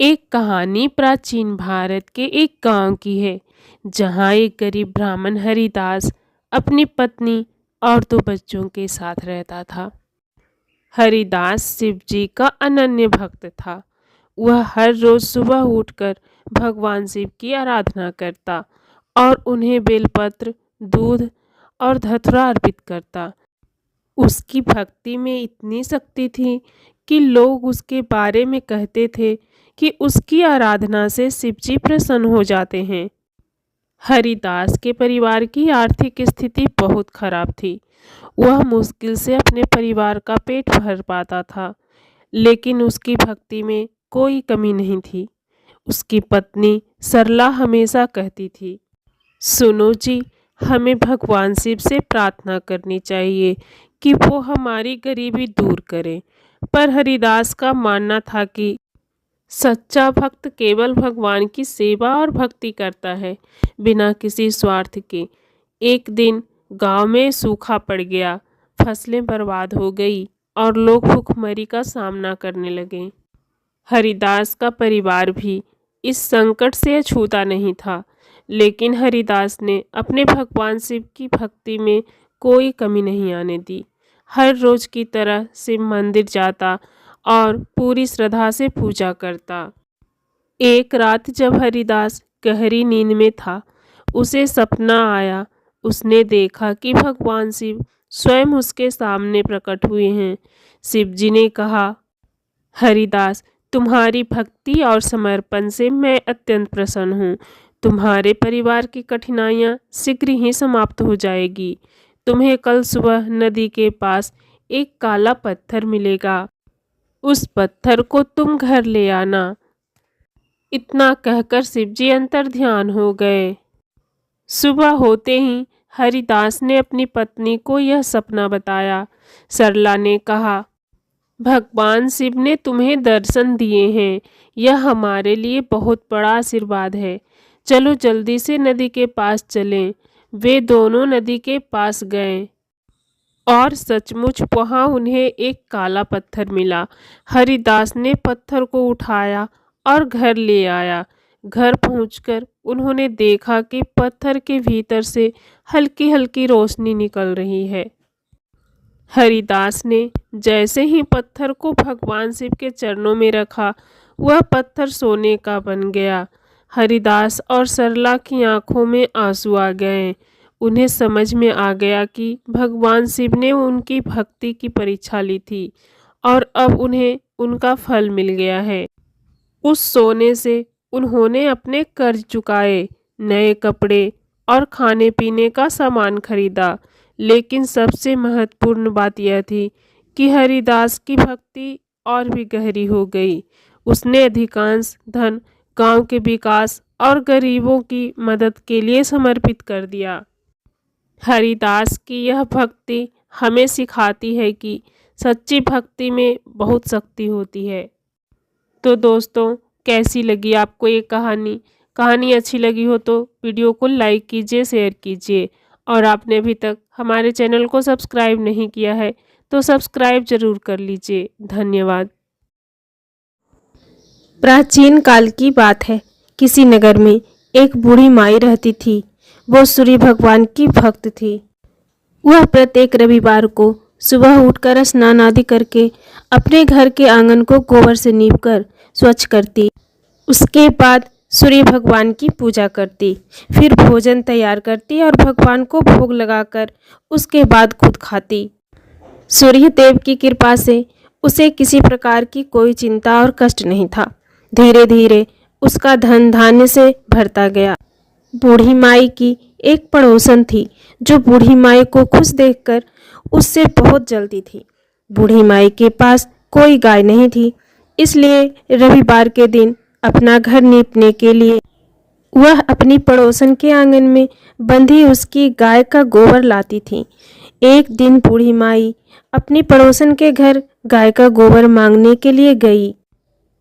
एक कहानी प्राचीन भारत के एक गांव की है, जहां एक गरीब ब्राह्मण हरिदास अपनी पत्नी और दो बच्चों के साथ रहता था। हरिदास शिव जी का अनन्य भक्त था। वह हर रोज सुबह उठकर भगवान शिव की आराधना करता और उन्हें बेलपत्र, दूध और धतूरा अर्पित करता। उसकी भक्ति में इतनी शक्ति थी कि लोग उसके बारे में कहते थे कि उसकी आराधना से शिवजी प्रसन्न हो जाते हैं। हरिदास के परिवार की आर्थिक स्थिति बहुत खराब थी। वह मुश्किल से अपने परिवार का पेट भर पाता था, लेकिन उसकी भक्ति में कोई कमी नहीं थी। उसकी पत्नी सरला हमेशा कहती थी, सुनो जी, हमें भगवान शिव से प्रार्थना करनी चाहिए कि वो हमारी गरीबी दूर करें। पर हरिदास का मानना था कि सच्चा भक्त केवल भगवान की सेवा और भक्ति करता है, बिना किसी स्वार्थ के। एक दिन गांव में सूखा पड़ गया, फसलें बर्बाद हो गई और लोग भूखमरी का सामना करने लगे। हरिदास का परिवार भी इस संकट से अछूता नहीं था, लेकिन हरिदास ने अपने भगवान शिव की भक्ति में कोई कमी नहीं आने दी। हर रोज की तरह शिव मंदिर जाता और पूरी श्रद्धा से पूजा करता। एक रात जब हरिदास गहरी नींद में था, उसे सपना आया। उसने देखा कि भगवान शिव स्वयं उसके सामने प्रकट हुए हैं। शिव जी ने कहा, हरिदास, तुम्हारी भक्ति और समर्पण से मैं अत्यंत प्रसन्न हूँ। तुम्हारे परिवार की कठिनाइयाँ शीघ्र ही समाप्त हो जाएगी। तुम्हें कल सुबह नदी के पास एक काला पत्थर मिलेगा। उस पत्थर को तुम घर ले आना। इतना कहकर शिवजी अंतर्ध्यान हो गए। सुबह होते ही हरिदास ने अपनी पत्नी को यह सपना बताया। सरला ने कहा, भगवान शिव ने तुम्हें दर्शन दिए हैं। यह हमारे लिए बहुत बड़ा आशीर्वाद है। चलो जल्दी से नदी के पास चलें। वे दोनों नदी के पास गए और सचमुच वहां उन्हें एक काला पत्थर मिला। हरिदास ने पत्थर को उठाया और घर ले आया। घर पहुंचकर उन्होंने देखा कि पत्थर के भीतर से हल्की हल्की रोशनी निकल रही है। हरिदास ने जैसे ही पत्थर को भगवान शिव के चरणों में रखा, वह पत्थर सोने का बन गया। हरिदास और सरला की आंखों में आंसू आ गए। उन्हें समझ में आ गया कि भगवान शिव ने उनकी भक्ति की परीक्षा ली थी और अब उन्हें उनका फल मिल गया है। उस सोने से उन्होंने अपने कर्ज चुकाए, नए कपड़े और खाने पीने का सामान खरीदा। लेकिन सबसे महत्वपूर्ण बात यह थी कि हरिदास की भक्ति और भी गहरी हो गई। उसने अधिकांश धन गांव के विकास और गरीबों की मदद के लिए समर्पित कर दिया। हरिदास की यह भक्ति हमें सिखाती है कि सच्ची भक्ति में बहुत शक्ति होती है। तो दोस्तों, कैसी लगी आपको ये कहानी? कहानी अच्छी लगी हो तो वीडियो को लाइक कीजिए, शेयर कीजिए और आपने अभी तक हमारे चैनल को सब्सक्राइब नहीं किया है तो सब्सक्राइब जरूर कर लीजिए। धन्यवाद। प्राचीन काल की बात है। किसी नगर में एक बूढ़ी माई रहती थी। वो सूर्य भगवान की भक्त थी। वह प्रत्येक रविवार को सुबह उठकर स्नान आदि करके अपने घर के आंगन को गोबर से नीपकर स्वच्छ करती। उसके बाद सूर्य भगवान की पूजा करती, फिर भोजन तैयार करती और भगवान को भोग लगाकर उसके बाद खुद खाती। सूर्य देव की कृपा से उसे किसी प्रकार की कोई चिंता और कष्ट नहीं था। धीरे धीरे उसका धन धान्य से भरता गया। बूढ़ी माई की एक पड़ोसन थी जो बूढ़ी माई को खुश देखकर उससे बहुत जलती थी। बूढ़ी माई के पास कोई गाय नहीं थी, इसलिए रविवार के दिन अपना घर नीपने के लिए वह अपनी पड़ोसन के आंगन में बंधी उसकी गाय का गोबर लाती थी। एक दिन बूढ़ी माई अपनी पड़ोसन के घर गाय का गोबर मांगने के लिए गई।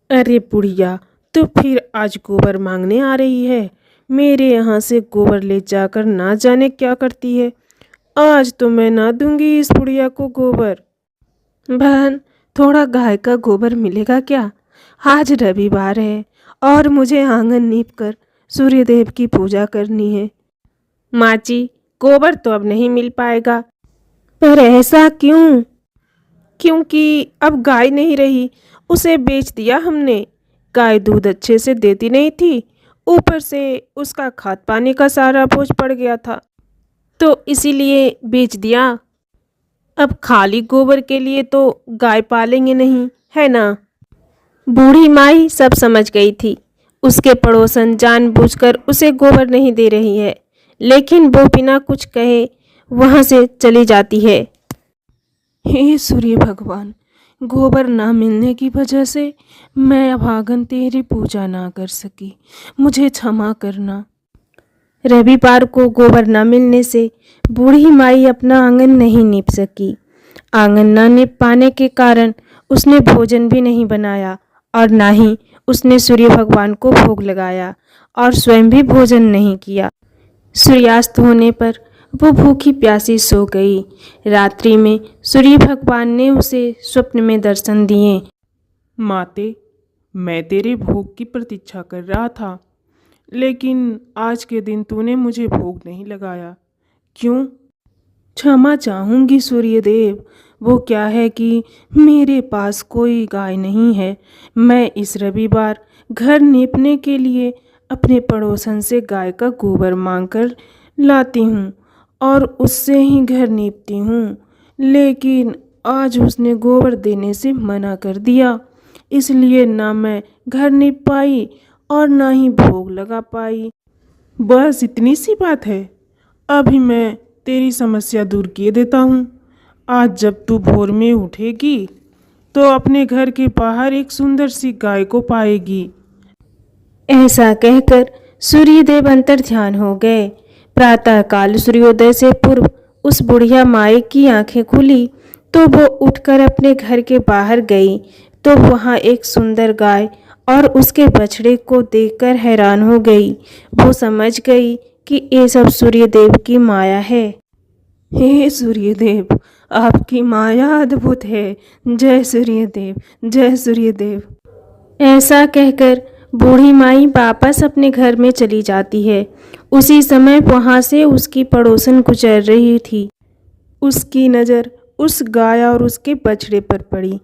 अरे बुढ़िया, तो फिर आज गोबर मांगने आ रही है? मेरे यहाँ से गोबर ले जाकर ना जाने क्या करती है। आज तो मैं ना दूंगी इस बुढ़िया को गोबर। बहन, थोड़ा गाय का गोबर मिलेगा क्या? आज रविवार है और मुझे आंगन नीपकर सूर्यदेव की पूजा करनी है। माँ जी, गोबर तो अब नहीं मिल पाएगा। पर ऐसा क्यों? क्योंकि अब गाय नहीं रही, उसे बेच दिया हमने। गाय दूध अच्छे से देती नहीं थी, ऊपर से उसका खाद पानी का सारा बोझ पड़ गया था, तो इसीलिए बेच दिया। अब खाली गोबर के लिए तो गाय पालेंगे नहीं, है ना। बूढ़ी माई सब समझ गई थी। उसके पड़ोसन जानबूझकर उसे गोबर नहीं दे रही है, लेकिन वो बिना कुछ कहे वहां से चली जाती है। हे सूर्य भगवान, गोबर ना मिलने की वजह से मैं अभागन तेरी पूजा ना कर सकी, मुझे क्षमा करना। रविवार को गोबर न मिलने से बूढ़ी माई अपना आंगन नहीं नीप सकी। आंगन न नीप पाने के कारण उसने भोजन भी नहीं बनाया और ना ही उसने सूर्य भगवान को भोग लगाया और स्वयं भी भोजन नहीं किया। सूर्यास्त होने पर वो भूखी प्यासी सो गई। रात्रि में सूर्य भगवान ने उसे स्वप्न में दर्शन दिए। माते, मैं तेरे भोग की प्रतीक्षा कर रहा था, लेकिन आज के दिन तूने मुझे भोग नहीं लगाया, क्यों? क्षमा चाहूँगी सूर्यदेव। वो क्या है कि मेरे पास कोई गाय नहीं है। मैं इस रविवार घर नीपने के लिए अपने पड़ोसन से गाय का गोबर मांगकर लाती हूँ और उससे ही घर नीपती हूँ, लेकिन आज उसने गोबर देने से मना कर दिया, इसलिए ना मैं घर नीप पाई और ना ही भोग लगा पाई। बस इतनी सी बात है। अभी मैं तेरी समस्या दूर किए देता हूँ। आज जब तू भोर में उठेगी तो अपने घर के बाहर एक सुंदर सी गाय को पाएगी। ऐसा कहकर सूर्यदेव अंतर ध्यान हो गए। प्रातःकाल सूर्योदय से पूर्व उस बुढ़िया माई की आंखें खुली तो वो उठकर अपने घर के बाहर गई तो वहाँ एक सुंदर गाय और उसके बछड़े को देखकर हैरान हो गई। वो समझ गई कि ये सब सूर्यदेव की माया है। हे सूर्यदेव, आपकी माया अद्भुत है। जय सूर्यदेव, जय सूर्यदेव। ऐसा कहकर बूढ़ी माई वापस अपने घर में चली जाती है। उसी समय वहां से उसकी पड़ोसन गुजर रही थी। उसकी नज़र उस गाय और उसके बछड़े पर पड़ी।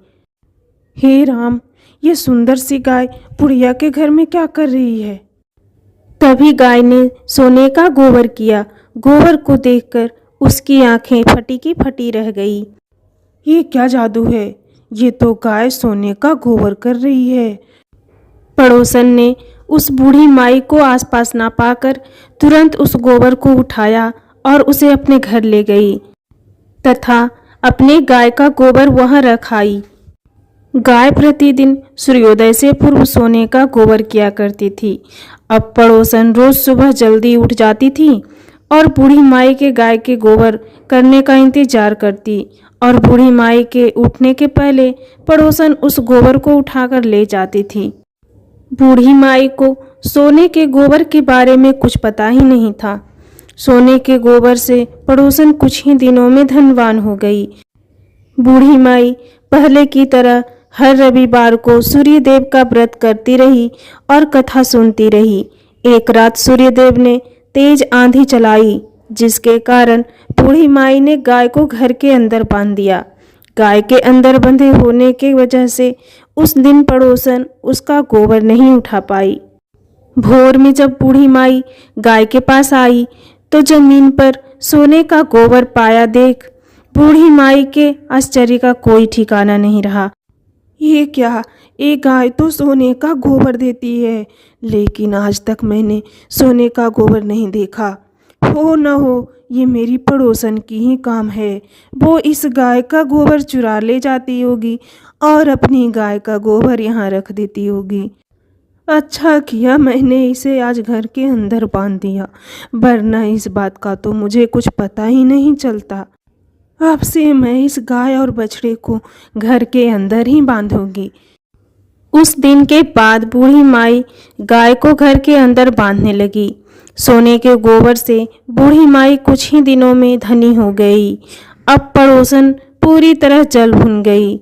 हे राम, ये सुंदर सी गाय बुढ़िया के घर में क्या कर रही है? तभी गाय ने सोने का गोबर किया। गोबर को देखकर उसकी आंखें फटी की फटी रह गई। ये क्या जादू है? ये तो गाय सोने का गोबर कर रही है। पड़ोसन ने उस बूढ़ी माई को आसपास ना पाकर तुरंत उस गोबर को उठाया और उसे अपने घर ले गई तथा अपने गाय का गोबर वहां रख आई। गाय प्रतिदिन सूर्योदय से पूर्व सोने का गोबर किया करती थी। अब पड़ोसन रोज सुबह जल्दी उठ जाती थी और बूढ़ी माई के गाय के गोबर करने का इंतजार करती और बूढ़ी माई के उठने के पहले पड़ोसन उस गोबर को उठाकर ले जाती थी। बूढ़ी माई को सोने के गोबर के बारे में कुछ पता ही नहीं था। सोने के गोबर से पड़ोसन कुछ ही दिनों में धनवान हो गई। बूढ़ी माई पहले की तरह हर रविवार को सूर्यदेव का व्रत करती रही और कथा सुनती रही। एक रात सूर्यदेव ने तेज आंधी चलाई, जिसके कारण बूढ़ी माई ने गाय को घर के अंदर बांध दिया। गाय के अंदर बंधे होने की वजह से उस दिन पड़ोसन उसका गोबर नहीं उठा पाई। भोर में जब बूढ़ी माई गाय के पास आई तो जमीन पर सोने का गोबर पाया देख बूढ़ी माई के आश्चर्य का कोई ठिकाना नहीं रहा। ये क्या? एक गाय तो सोने का गोबर देती है, लेकिन आज तक मैंने सोने का गोबर नहीं देखा। हो न हो ये मेरी पड़ोसन की ही काम है। वो इस गाय का गोबर चुरा ले जाती होगी और अपनी गाय का गोबर यहाँ रख देती होगी। अच्छा किया मैंने इसे आज घर के अंदर बांध दिया, वरना इस बात का तो मुझे कुछ पता ही नहीं चलता। अब से मैं इस गाय और बछड़े को घर के अंदर ही बांधूंगी। उस दिन के बाद बूढ़ी माई गाय को घर के अंदर बांधने लगी। सोने के गोबर से बूढ़ी माई कुछ ही दिनों में धनी हो गई। अब पड़ोसन पूरी तरह जल भुन गई।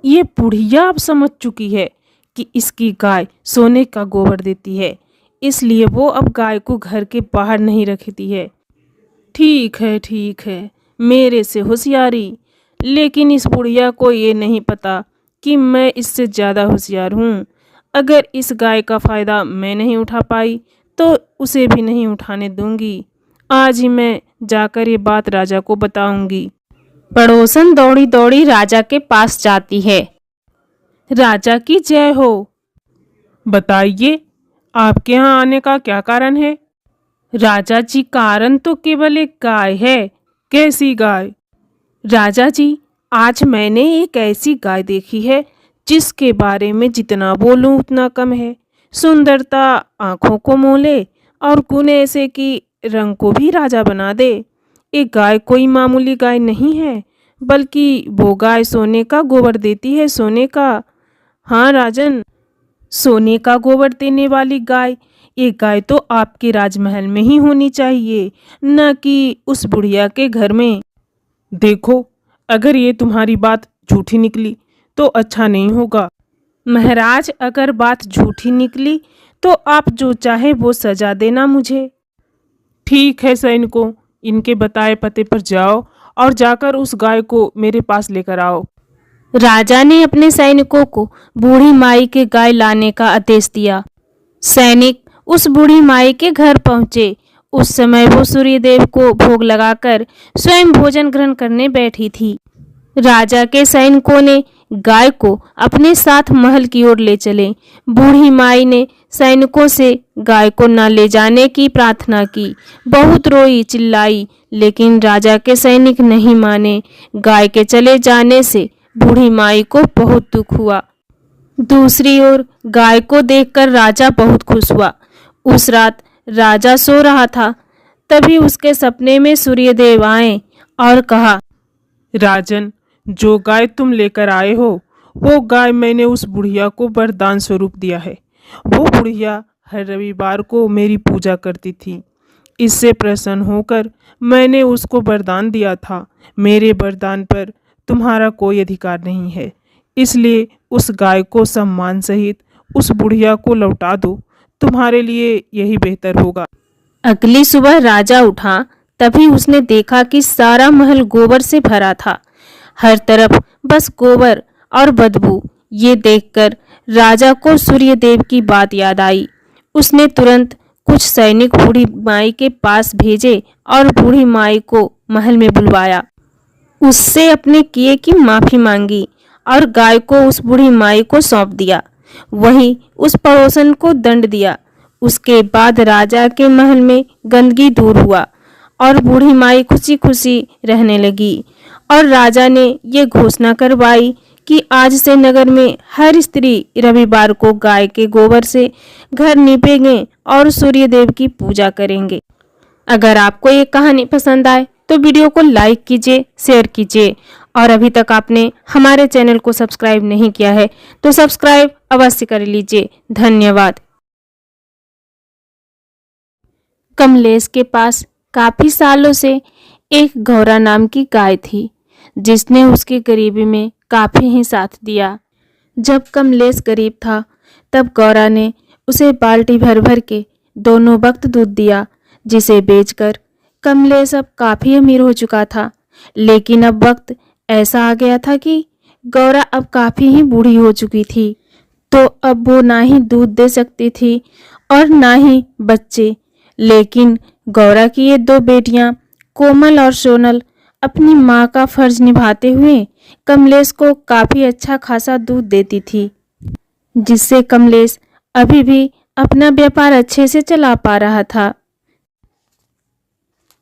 ये बुढ़िया अब समझ चुकी है कि इसकी गाय सोने का गोबर देती है, इसलिए वो अब गाय को घर के बाहर नहीं रखती है। ठीक है, मेरे से होशियारी, लेकिन इस बुढ़िया को ये नहीं पता कि मैं इससे ज़्यादा होशियार हूँ। अगर इस गाय का फ़ायदा मैं नहीं उठा पाई तो उसे भी नहीं उठाने दूंगी। आज ही मैं जाकर ये बात राजा को बताऊंगी। पड़ोसन दौड़ी दौड़ी राजा के पास जाती है। राजा की जय हो। बताइए, आपके यहाँ आने का क्या कारण है? राजा जी, कारण तो केवल एक गाय है। कैसी गाय? राजा जी, आज मैंने एक ऐसी गाय देखी है जिसके बारे में जितना बोलूं उतना कम है। सुंदरता आंखों को मोह ले और गुण ऐसे कि रंग को भी राजा बना दे। एक गाय कोई मामूली गाय नहीं है, बल्कि वो गाय सोने का गोबर देती है। सोने का? हाँ राजन, सोने का गोबर देने वाली गाय। ये गाय तो आपके राजमहल में ही होनी चाहिए, न कि उस बुढ़िया के घर में। देखो, अगर ये तुम्हारी बात झूठी निकली तो अच्छा नहीं होगा। महाराज, अगर बात झूठी निकली तो आप जो चाहे वो सजा देना मुझे। ठीक है सैनिकों, इनके बताए पते पर जाओ और जाकर उस गाय को मेरे पास लेकर आओ। राजा ने अपने सैनिकों को बूढ़ी माई के गाय लाने का आदेश दिया। सैनिक उस बूढ़ी माई के घर पहुंचे। उस समय वो सूर्यदेव को भोग लगाकर स्वयं भोजन ग्रहण करने बैठी थी। राजा के सैनिकों ने गाय को अपने साथ महल की ओर ले चले। बूढ़ी माई ने सैनिकों से गाय को न ले जाने की प्रार्थना की। बहुत रोई चिल्लाई, लेकिन राजा के सैनिक नहीं माने। गाय के चले जाने से बूढ़ी माई को बहुत दुख हुआ। दूसरी ओर गाय को देखकर राजा बहुत खुश हुआ। उस रात राजा सो रहा था, तभी उसके सपने में सूर्यदेव आए और कहा, राजन, जो गाय तुम लेकर आए हो वो गाय मैंने उस बुढ़िया को वरदान स्वरूप दिया है। वो बुढ़िया हर रविवार को मेरी पूजा करती थी। इससे प्रसन्न होकर मैंने उसको वरदान दिया था। मेरे वरदान पर तुम्हारा कोई अधिकार नहीं है, इसलिए उस गाय को सम्मान सहित उस बुढ़िया को लौटा दो। तुम्हारे लिए यही बेहतर होगा। अगली सुबह राजा उठा, तभी उसने देखा कि सारा महल गोबर से भरा था। हर तरफ बस गोबर और बदबू। ये देखकर राजा को सूर्यदेव की बात याद आई। उसने तुरंत कुछ सैनिक बूढ़ी माई के पास भेजे और बूढ़ी माई को महल में बुलवाया। उससे अपने किए की माफी मांगी और गाय को उस बूढ़ी माई को सौंप दिया। वहीं उस पड़ोसन को दंड दिया। उसके बाद राजा के महल में गंदगी दूर हुआ और बूढ़ी माई खुशी खुशी रहने लगी। और राजा ने ये घोषणा करवाई कि आज से नगर में हर स्त्री रविवार को गाय के गोबर से घर नीपेंगे और सूर्यदेव की पूजा करेंगे। अगर आपको ये कहानी पसंद आए तो वीडियो को लाइक कीजिए, शेयर कीजिए और अभी तक आपने हमारे चैनल को सब्सक्राइब नहीं किया है तो सब्सक्राइब अवश्य कर लीजिए। धन्यवाद। कमलेश के पास काफी सालों से एक गौरा नाम की गाय थी, जिसने उसकी गरीबी में काफी ही साथ दिया। जब कमलेश गरीब था तब गौरा ने उसे बाल्टी भर भर के दोनों वक्त दूध दिया, जिसे बेचकर कमलेश अब काफी अमीर हो चुका था। लेकिन अब वक्त ऐसा आ गया था कि गौरा अब काफी ही बूढ़ी हो चुकी थी, तो अब वो ना ही दूध दे सकती थी और ना ही बच्चे। लेकिन गौरा की ये दो बेटियां कोमल और सोनल अपनी माँ का फर्ज निभाते हुए कमलेश को काफी अच्छा खासा दूध देती थी, जिससे कमलेश अभी भी अपना व्यापार अच्छे से चला पा रहा था।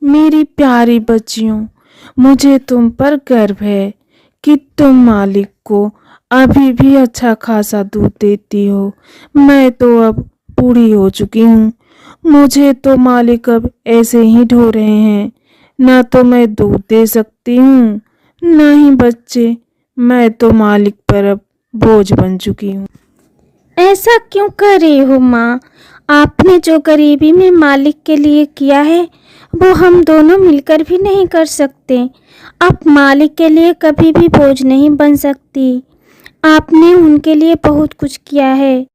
मेरी प्यारी बच्चियों, मुझे तुम पर गर्व है कि तुम मालिक को अभी भी अच्छा खासा दूध देती हो। मैं तो अब बूढ़ी हो चुकी हूँ, मुझे तो मालिक अब ऐसे ही ढो रहे हैं। न तो मैं दूध दे सकती हूँ, न ही बच्चे। मैं तो मालिक पर अब बोझ बन चुकी हूँ। ऐसा क्यों कर रही हो माँ? आपने जो गरीबी में मालिक के लिए किया है वो हम दोनों मिलकर भी नहीं कर सकते। आप मालिक के लिए कभी भी बोझ नहीं बन सकती। आपने उनके लिए बहुत कुछ किया है।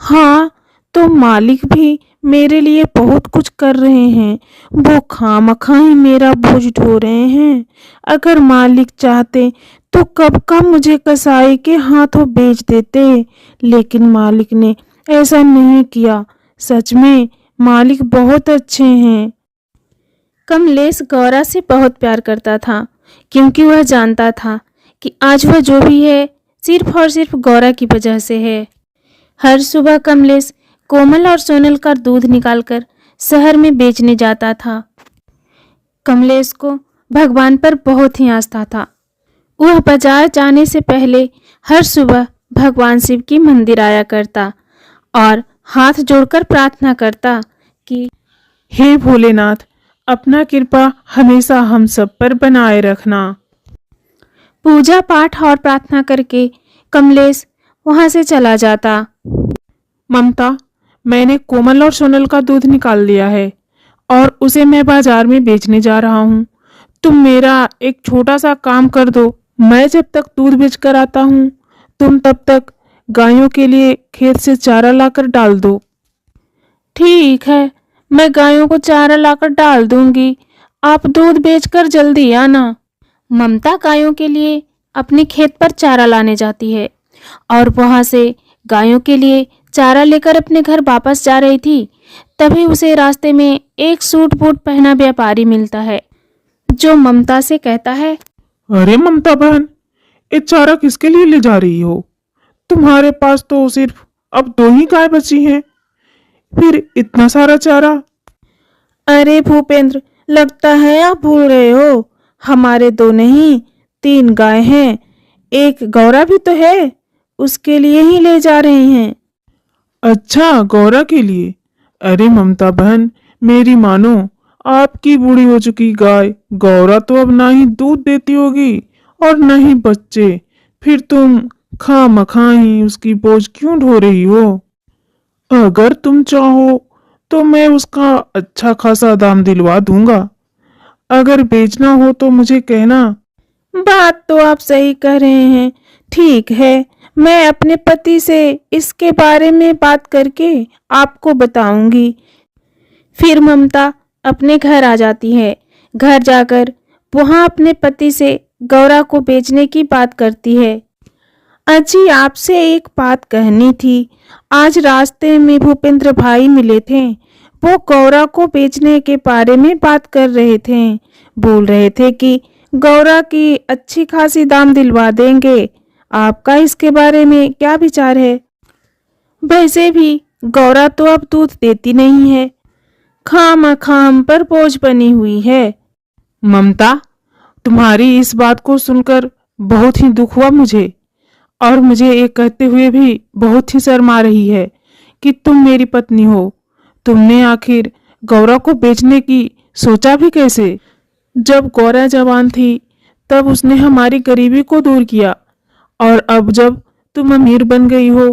हाँ, तो मालिक भी मेरे लिए बहुत कुछ कर रहे हैं। वो खामखा ही मेरा बोझ ढो रहे हैं। अगर मालिक चाहते तो कब का मुझे कसाई के हाथों बेच देते, लेकिन मालिक ने ऐसा नहीं किया। सच में मालिक बहुत अच्छे हैं। कमलेश गौरा से बहुत प्यार करता था, क्योंकि वह जानता था कि आज वह जो भी है सिर्फ और सिर्फ गौरा की वजह से है। हर सुबह कमलेश कोमल और सोनल का दूध निकालकर शहर में बेचने जाता था। कमलेश को भगवान पर बहुत ही आस्था था। वह बाजार जाने से पहले हर सुबह भगवान शिव की मंदिर आया करता और हाथ जोड़कर प्रार्थना करता कि हे भोलेनाथ, अपना कृपा हमेशा हम सब पर बनाए रखना। पूजा पाठ और प्रार्थना करके कमलेश वहां से चला जाता। ममता, मैंने कोमल और सोनल का दूध निकाल लिया है और उसे मैं बाजार में बेचने जा रहा हूँ। तुम मेरा एक छोटा सा काम कर दो। मैं जब तक दूध बेच कर आता हूँ, तुम तब तक गायों के लिए खेत से चारा लाकर डाल दो। ठीक है, मैं गायों को चारा लाकर डाल दूंगी। आप दूध बेचकर जल्दी आना। ममता गायों के लिए अपने खेत पर चारा लाने जाती है और वहां से गायों के लिए चारा लेकर अपने घर वापस जा रही थी। तभी उसे रास्ते में एक सूट बूट पहना व्यापारी मिलता है, जो ममता से कहता है, अरे ममता बहन, ये चारा किसके लिए ले जा रही हो? तुम्हारे पास तो सिर्फ अब 2 ही गाय बची हैं, फिर इतना सारा चारा? अरे भूपेंद्र, लगता है आप भूल रहे हो। हमारे 2 नहीं 3 गाय हैं। एक गौरा भी तो है, उसके लिए ही ले जा रहे हैं। अच्छा, गौरा के लिए? अरे ममता बहन, मेरी मानो, आपकी बूढ़ी हो चुकी गाय गौरा तो अब ना ही दूध देती होगी और ना ही बच्चे। फिर तुम खामखा ही उसकी बोझ क्यों ढो रही हो? अगर तुम चाहो तो मैं उसका अच्छा खासा दाम दिलवा दूंगा। अगर बेचना हो तो मुझे कहना। बात तो आप सही कह रहे हैं। ठीक है, मैं अपने पति से इसके बारे में बात करके आपको बताऊंगी। फिर ममता अपने घर आ जाती है। घर जाकर वहां अपने पति से गौरा को बेचने की बात करती है। अजी, आपसे एक बात कहनी थी। आज रास्ते में भूपेंद्र भाई मिले थे। वो गौरा को बेचने के बारे में बात कर रहे थे। बोल रहे थे कि गौरा की अच्छी खासी दाम दिलवा देंगे। आपका इसके बारे में क्या विचार है? वैसे भी गौरा तो अब दूध देती नहीं है, खामखा हम पर बोझ बनी हुई है। ममता, तुम्हारी इस बात को सुनकर बहुत ही दुख हुआ मुझे, और मुझे ये कहते हुए भी बहुत ही शर्म आ रही है कि तुम मेरी पत्नी हो। तुमने आखिर गौरा को बेचने की सोचा भी कैसे? जब गौरा जवान थी तब उसने हमारी गरीबी को दूर किया, और अब जब तुम अमीर बन गई हो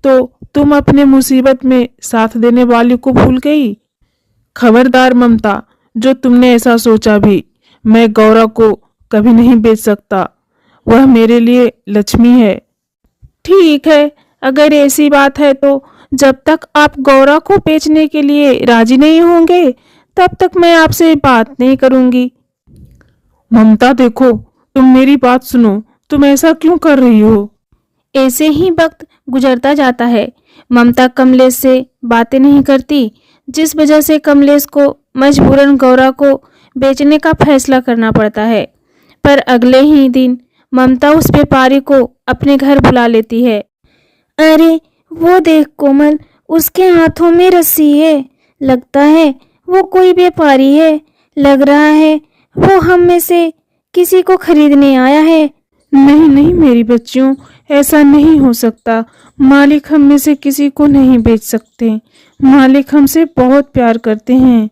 तो तुम अपने मुसीबत में साथ देने वाली को भूल गई। खबरदार ममता, जो तुमने ऐसा सोचा भी, मैं गौरा को कभी नहीं बेच सकता। वह मेरे लिए लक्ष्मी है। ठीक है, अगर ऐसी बात है तो जब तक आप गौरा को बेचने के लिए राजी नहीं होंगे तब तक मैं आपसे बात नहीं करूंगी। ममता देखो, तुम मेरी बात सुनो। तुम ऐसा क्यों कर रही हो? ऐसे ही वक्त गुजरता जाता है। ममता कमलेश से बातें नहीं करती, जिस वजह से कमलेश को मजबूरन गौरा को बेचने का फैसला करना पड़ता है। पर अगले ही दिन ममता उस व्यापारी को अपने घर बुला लेती है। अरे वो देख कोमल, उसके हाथों में रस्सी है। लगता है वो कोई व्यापारी है। लग रहा है वो हम में से किसी को खरीदने आया है। नहीं नहीं मेरी बच्चियों, ऐसा नहीं हो सकता। मालिक हम में से किसी को नहीं बेच सकते। मालिक हमसे बहुत प्यार करते हैं।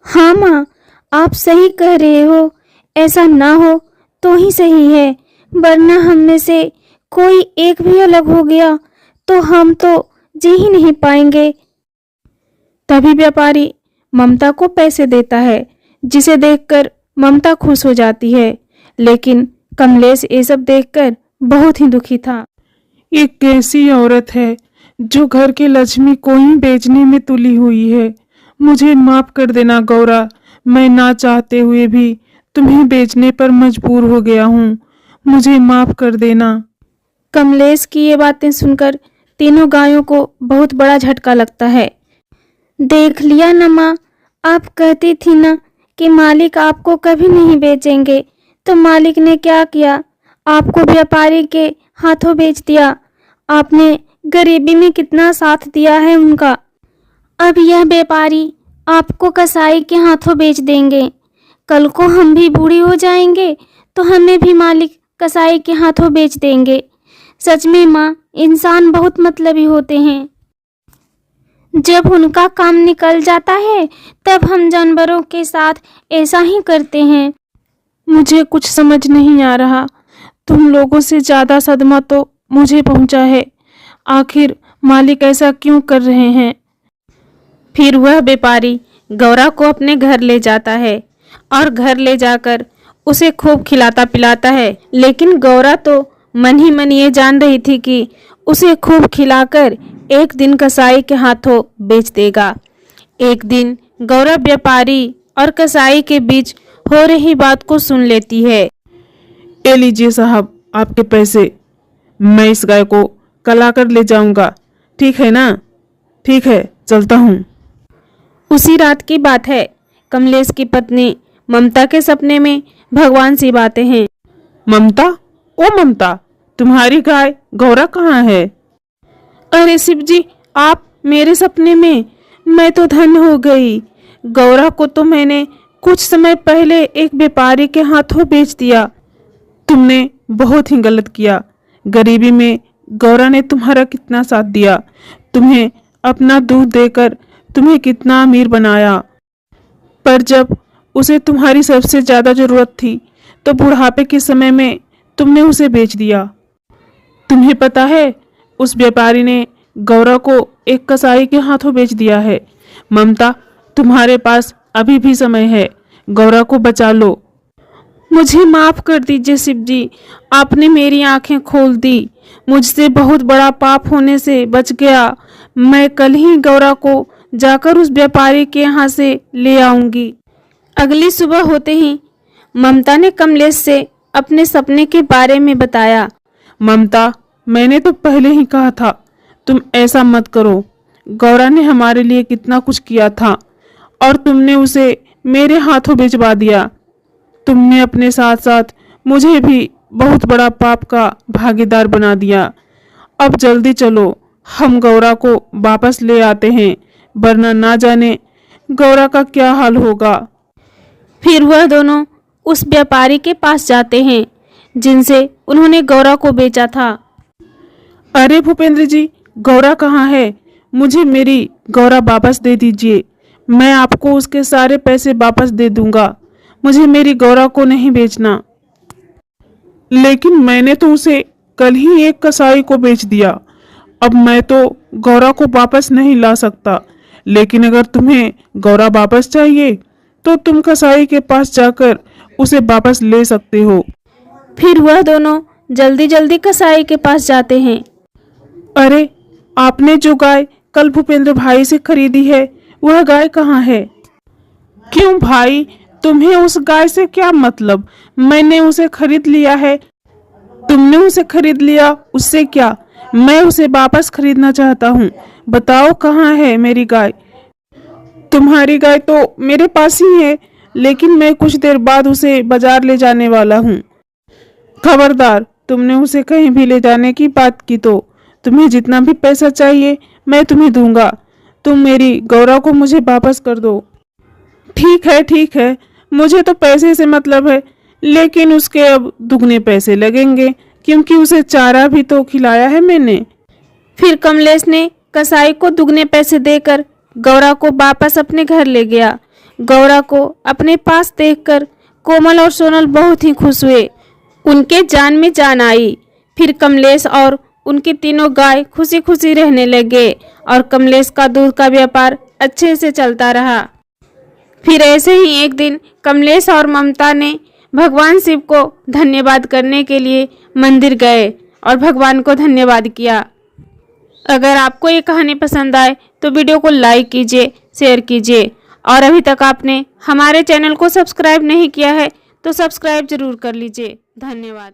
हाँ माँ, आप सही कह रहे हो। ऐसा ना हो तो ही सही है, वरना हम में से कोई एक भी अलग हो गया तो हम तो जी ही नहीं पाएंगे। तभी व्यापारी ममता को पैसे देता है, जिसे देखकर ममता खुश हो जाती है। लेकिन कमलेश ये सब देखकर बहुत ही दुखी था। ये कैसी औरत है जो घर के लक्ष्मी को ही बेचने में तुली हुई है। मुझे माफ कर देना गौरा, मैं ना चाहते हुए भी तुम्हें बेचने पर मजबूर हो गया हूँ। मुझे माफ कर देना। कमलेश की ये बातें सुनकर तीनों गायों को बहुत बड़ा झटका लगता है। देख लिया ना माँ, आप कहती थी ना कि मालिक आपको कभी नहीं बेचेंगे, तो मालिक ने क्या किया? आपको व्यापारी के हाथों बेच दिया। आपने गरीबी में कितना साथ दिया है उनका। अब यह व्यापारी आपको कसाई के हाथों बेच देंगे। कल को हम भी बूढ़े हो जाएंगे तो हमें भी मालिक कसाई के हाथों बेच देंगे। सच में माँ, इंसान बहुत मतलबी होते हैं। जब उनका काम निकल जाता है तब हम जानवरों के साथ ऐसा ही करते हैं। मुझे कुछ समझ नहीं आ रहा। तुम लोगों से ज़्यादा सदमा तो मुझे पहुंचा है। आखिर मालिक ऐसा क्यों कर रहे हैं? फिर वह व्यापारी गौरा को अपने घर ले जाता है और घर ले जाकर उसे खूब खिलाता पिलाता है। लेकिन गौरा तो मन ही मन ये जान रही थी कि उसे खूब खिलाकर एक दिन कसाई के हाथों बेच देगा। एक दिन गौरा व्यापारी और कसाई के बीच हो रही बात को सुन लेती है। ए लीजिए साहब, आपके पैसे। मैं इस गाय को कल आकर ले जाऊंगा, ठीक है ना? ठीक है, चलता हूँ। उसी रात की बात है। कमलेश की पत्नी ममता के सपने में भगवान सी बातें हैं। ममता, ओ ममता, तुम्हारी गाय गौरा कहाँ है? अरे शिव जी, आप मेरे सपने में? मैं तो धन्य हो गई। गौरा को तो मैंने कुछ समय पहले एक व्यापारी के हाथों बेच दिया। तुमने बहुत ही गलत किया। गरीबी में गौरा ने तुम्हारा कितना साथ दिया, तुम्हें अपना दूध देकर तुम्हें कितना अमीर बनाया। पर जब उसे तुम्हारी सबसे ज्यादा जरूरत थी तो बुढ़ापे के समय में तुमने उसे बेच दिया। तुम्हें पता है, उस व्यापारी ने गौरा को एक कसाई के हाथों बेच दिया है। ममता, तुम्हारे पास अभी भी समय है, गौरा को बचा लो। मुझे माफ कर दीजिए शिव जी, आपने मेरी आंखें खोल दी। मुझसे बहुत बड़ा पाप होने से बच गया। मैं कल ही गौरा को जाकर उस व्यापारी के यहाँ से ले आऊंगी। अगली सुबह होते ही ममता ने कमलेश से अपने सपने के बारे में बताया। ममता, मैंने तो पहले ही कहा था तुम ऐसा मत करो। गौरा ने हमारे लिए कितना कुछ किया था और तुमने उसे मेरे हाथों भिजवा दिया। तुमने अपने साथ साथ मुझे भी बहुत बड़ा पाप का भागीदार बना दिया। अब जल्दी चलो, हम गौरा को वापस ले आते हैं, वरना ना जाने गौरा का क्या हाल होगा। फिर वह दोनों उस व्यापारी के पास जाते हैं जिनसे उन्होंने गौरा को बेचा था। अरे भूपेंद्र जी, गौरा कहाँ है? मुझे मेरी गौरा वापस दे दीजिए। मैं आपको उसके सारे पैसे वापस दे दूंगा। मुझे मेरी गौरा को नहीं बेचना। लेकिन मैंने तो उसे कल ही एक कसाई को बेच दिया। अब मैं तो गौरा को वापस नहीं ला सकता। लेकिन अगर तुम्हें गौरा वापस चाहिए तो तुम कसाई के पास जाकर उसे वापस ले सकते हो। फिर वह दोनों जल्दी जल्दी कसाई के पास जाते हैं। अरे, आपने जो गाय कल भूपेंद्र भाई से खरीदी है, वह गाय कहाँ है? क्यों भाई, तुम्हें उस गाय से क्या मतलब? मैंने उसे खरीद लिया है। तुमने उसे खरीद लिया, उससे क्या? मैं उसे वापस खरीदना चाहता हूँ। बताओ कहाँ है मेरी गाय? तुम्हारी गाय तो मेरे पास ही है, लेकिन मैं कुछ देर बाद उसे बाजार ले जाने वाला हूँ। खबरदार, तुमने उसे कहीं भी ले जाने की बात की तो तुम्हें जितना भी पैसा चाहिए मैं तुम्हें दूंगा। तुम मेरी गौरा को मुझे वापस कर दो। ठीक है, मुझे तो पैसे से मतलब है, लेकिन उसके अब दुगने पैसे लगेंगे क्योंकि उसे चारा भी तो खिलाया है मैंने। फिर कमलेश ने कसाई को दुगने पैसे देकर गौरा को वापस अपने घर ले गया। गौरा को अपने पास देखकर कोमल और सोनल बहुत ही खुश हुए। उनके जान में जान आई। फिर कमलेश और उनकी तीनों गाय खुशी खुशी रहने लगे और कमलेश का दूध का व्यापार अच्छे से चलता रहा। फिर ऐसे ही एक दिन कमलेश और ममता ने भगवान शिव को धन्यवाद करने के लिए मंदिर गए और भगवान को धन्यवाद किया। अगर आपको ये कहानी पसंद आए तो वीडियो को लाइक कीजिए, शेयर कीजिए और अभी तक आपने हमारे चैनल को सब्सक्राइब नहीं किया है तो सब्सक्राइब जरूर कर लीजिए। धन्यवाद।